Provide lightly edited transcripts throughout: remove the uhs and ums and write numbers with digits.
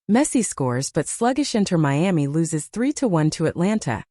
Messi scores but sluggish Inter Miami loses 3-1 to Atlanta,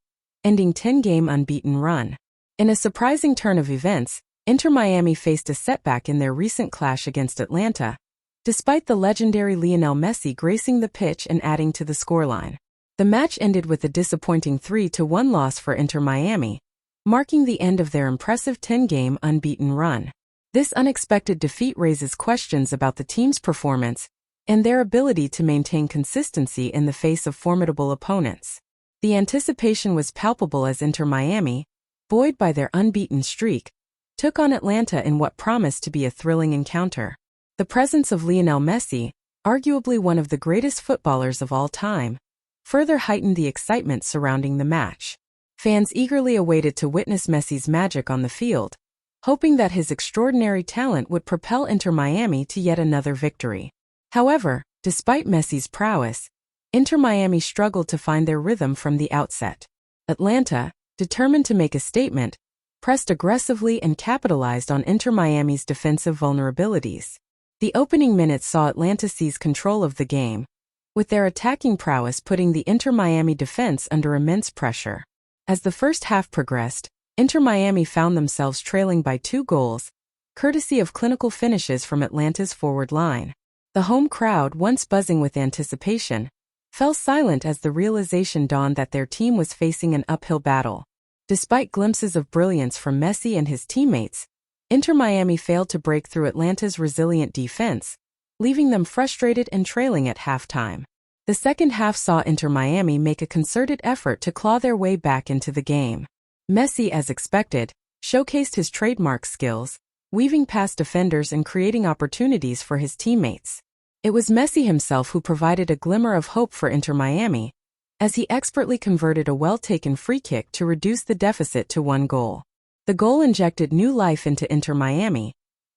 ending 10-game unbeaten run. In a surprising turn of events, Inter Miami faced a setback in their recent clash against Atlanta, despite the legendary Lionel Messi gracing the pitch and adding to the scoreline. The match ended with a disappointing 3-1 loss for Inter Miami, marking the end of their impressive 10-game unbeaten run. This unexpected defeat raises questions about the team's performance and their ability to maintain consistency in the face of formidable opponents. The anticipation was palpable as Inter Miami, buoyed by their unbeaten streak, took on Atlanta in what promised to be a thrilling encounter. The presence of Lionel Messi, arguably one of the greatest footballers of all time, further heightened the excitement surrounding the match. Fans eagerly awaited to witness Messi's magic on the field, hoping that his extraordinary talent would propel Inter Miami to yet another victory. However, despite Messi's prowess, Inter Miami struggled to find their rhythm from the outset. Atlanta, determined to make a statement, pressed aggressively and capitalized on Inter Miami's defensive vulnerabilities. The opening minutes saw Atlanta seize control of the game, with their attacking prowess putting the Inter Miami defense under immense pressure. As the first half progressed, Inter Miami found themselves trailing by 2 goals, courtesy of clinical finishes from Atlanta's forward line. The home crowd, once buzzing with anticipation, fell silent as the realization dawned that their team was facing an uphill battle. Despite glimpses of brilliance from Messi and his teammates, Inter Miami failed to break through Atlanta's resilient defense, leaving them frustrated and trailing at halftime. The second half saw Inter Miami make a concerted effort to claw their way back into the game. Messi, as expected, showcased his trademark skills, weaving past defenders and creating opportunities for his teammates. It was Messi himself who provided a glimmer of hope for Inter Miami, as he expertly converted a well-taken free kick to reduce the deficit to 1 goal. The goal injected new life into Inter Miami,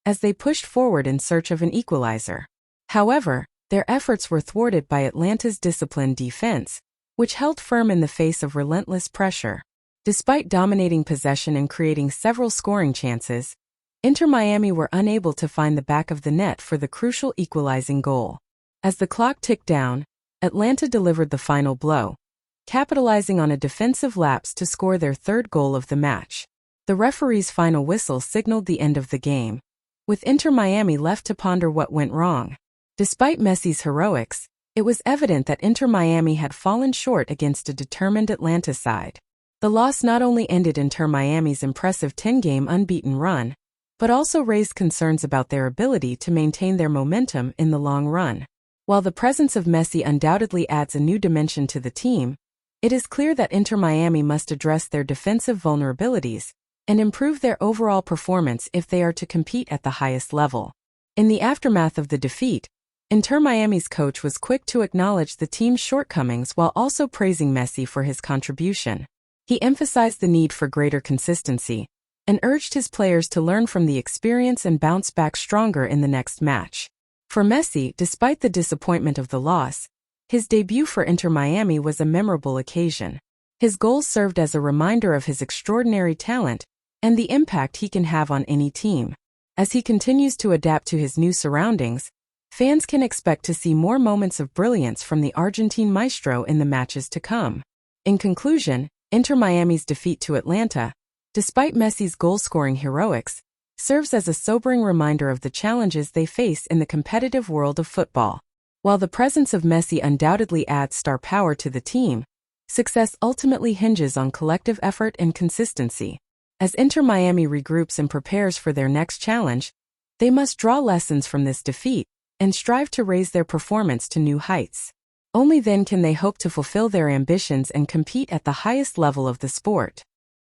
as they pushed forward in search of an equalizer. However, their efforts were thwarted by Atlanta's disciplined defense, which held firm in the face of relentless pressure. Despite dominating possession and creating several scoring chances, Inter Miami were unable to find the back of the net for the crucial equalizing goal. As the clock ticked down, Atlanta delivered the final blow, capitalizing on a defensive lapse to score their 3rd goal of the match. The referee's final whistle signaled the end of the game, with Inter Miami left to ponder what went wrong. Despite Messi's heroics, it was evident that Inter Miami had fallen short against a determined Atlanta side. The loss not only ended Inter Miami's impressive 10-game unbeaten run, but also raised concerns about their ability to maintain their momentum in the long run. While the presence of Messi undoubtedly adds a new dimension to the team, it is clear that Inter Miami must address their defensive vulnerabilities and improve their overall performance if they are to compete at the highest level. In the aftermath of the defeat, Inter Miami's coach was quick to acknowledge the team's shortcomings while also praising Messi for his contribution. He emphasized the need for greater consistency and urged his players to learn from the experience and bounce back stronger in the next match. For Messi, despite the disappointment of the loss, his debut for Inter Miami was a memorable occasion. His goals served as a reminder of his extraordinary talent and the impact he can have on any team. As he continues to adapt to his new surroundings, fans can expect to see more moments of brilliance from the Argentine maestro in the matches to come. In conclusion, Inter Miami's defeat to Atlanta, despite Messi's goal-scoring heroics, serves as a sobering reminder of the challenges they face in the competitive world of football. While the presence of Messi undoubtedly adds star power to the team, success ultimately hinges on collective effort and consistency. As Inter Miami regroups and prepares for their next challenge, they must draw lessons from this defeat and strive to raise their performance to new heights. Only then can they hope to fulfill their ambitions and compete at the highest level of the sport.